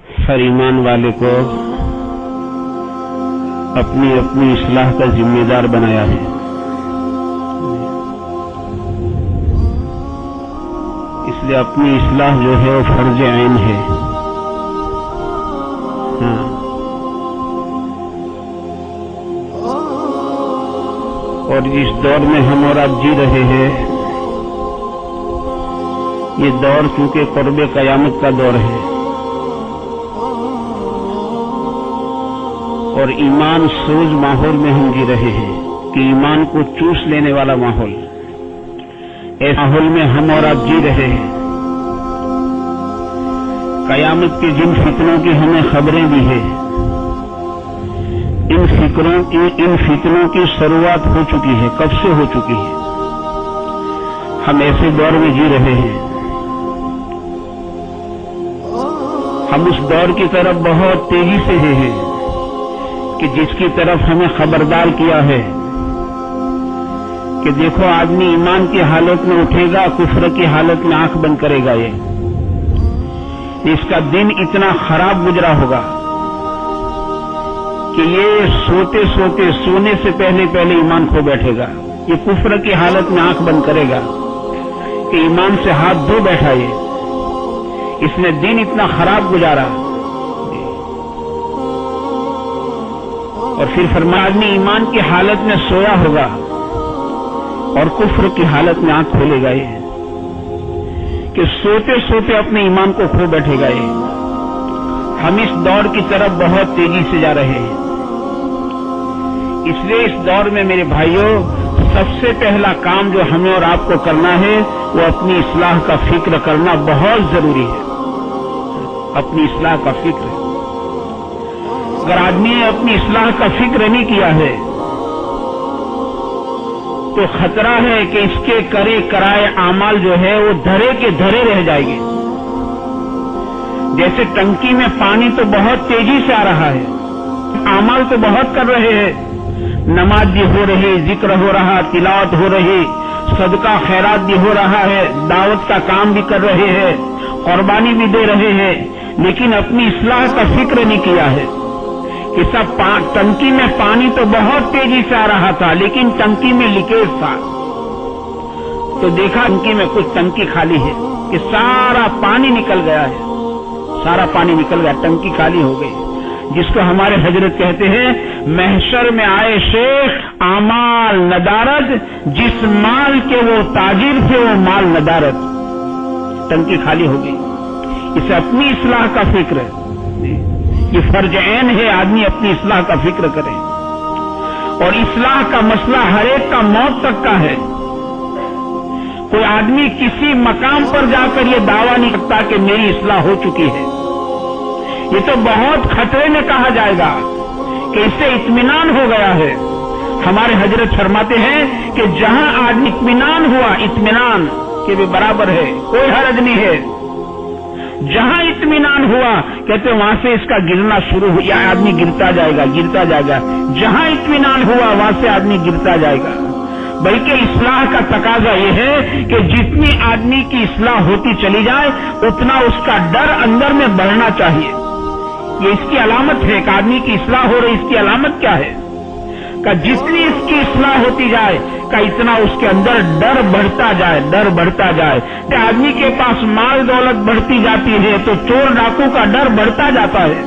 ہر ایمان والے کو اپنی اپنی اصلاح کا ذمہ دار بنایا ہے. اس لیے اپنی اصلاح جو ہے وہ فرض عین ہے. اور جس دور میں ہم اور آپ جی رہے ہیں، یہ دور چونکہ قرب قیامت کا دور ہے، اور ایمان سوز ماحول میں ہم جی رہے ہیں کہ ایمان کو چوس لینے والا ماحول، ایسے ماحول میں ہم اور آپ جی رہے ہیں. قیامت کے جن فتنوں کی ہمیں خبریں دی ہیں، ان فتنوں کی شروعات ہو چکی ہے، کب سے ہو چکی ہے. ہم ایسے دور میں جی رہے ہیں، ہم اس دور کی طرف بہت تیزی سے ہیں کہ جس کی طرف ہمیں خبردار کیا ہے کہ دیکھو آدمی ایمان کی حالت میں اٹھے گا، کفر کی حالت میں آنکھ بند کرے گا. اس کا دن اتنا خراب گزرا ہوگا کہ یہ سوتے سونے سے پہلے ایمان کھو بیٹھے گا. یہ کفر کی حالت میں آنکھ بند کرے گا کہ ایمان سے ہاتھ دھو بیٹھا. اس نے دن اتنا خراب گزارا. اور پھر فرمایا آدمی ایمان کی حالت میں سویا ہوگا اور کفر کی حالت میں آنکھ کھولے گا، یہ کہ سوتے اپنے ایمان کو کھو بیٹھے گا. ہم اس دور کی طرف بہت تیزی سے جا رہے ہیں. اس لیے اس دور میں میرے بھائیوں، سب سے پہلا کام جو ہمیں اور آپ کو کرنا ہے وہ اپنی اصلاح کا فکر کرنا بہت ضروری ہے. اپنی اصلاح کا فکر. اگر آدمی نے اپنی اصلاح کا فکر نہیں کیا ہے تو خطرہ ہے کہ اس کے کرائے اعمال جو ہے وہ دھرے کے دھرے رہ جائے گے. جیسے ٹنکی میں پانی تو بہت تیزی سے آ رہا ہے، اعمال تو بہت کر رہے ہیں، نماز بھی ہو رہی، ذکر ہو رہا، تلاوت ہو رہی، صدقہ خیرات بھی ہو رہا ہے، دعوت کا کام بھی کر رہے ہیں، قربانی بھی دے رہے ہیں، لیکن اپنی اصلاح کا فکر نہیں کیا ہے کہ سب ٹنکی میں پانی تو بہت تیزی سے آ رہا تھا لیکن ٹنکی میں لیکیج تھا. تو دیکھا ٹنکی میں کچھ ٹنکی خالی ہے کہ سارا پانی نکل گیا ہے، سارا پانی نکل گیا، ٹنکی خالی ہو گئی. جس کو ہمارے حضرت کہتے ہیں محشر میں آئے شیخ اعمال ندارت، جس مال کے وہ تاجر تھے وہ مال ندارت. ٹنکی خالی ہو گئی. اسے اپنی اصلاح کا فکر ہے. یہ فرض عین ہے آدمی اپنی اصلاح کا فکر کرے. اور اصلاح کا مسئلہ ہر ایک کا موت تک کا ہے. کوئی آدمی کسی مقام پر جا کر یہ دعویٰ نہیں کرتا کہ میری اصلاح ہو چکی ہے. یہ تو بہت خطرے میں کہا جائے گا کہ اس سے اطمینان ہو گیا ہے. ہمارے حضرت فرماتے ہیں کہ جہاں آدمی اطمینان ہوا، اطمینان کے بھی برابر ہے، کوئی حرج نہیں ہے. جہاں اطمینان ہوا کہتے ہیں وہاں سے اس کا گرنا شروع ہو، یا آدمی گرتا جائے گا. جہاں اطمینان ہوا وہاں سے آدمی گرتا جائے گا. بلکہ اصلاح کا تقاضا یہ ہے کہ جتنی آدمی کی اصلاح ہوتی چلی جائے اتنا اس کا ڈر اندر میں بڑھنا چاہیے. یہ اس کی علامت ہے کہ آدمی کی اصلاح ہو رہی. اس کی علامت کیا ہے کہ جتنی اس کی اصلاح ہوتی جائے کہ اتنا اس کے اندر ڈر بڑھتا جائے. کہ آدمی کے پاس مال دولت بڑھتی جاتی ہے تو چور ڈاکو کا ڈر بڑھتا جاتا ہے.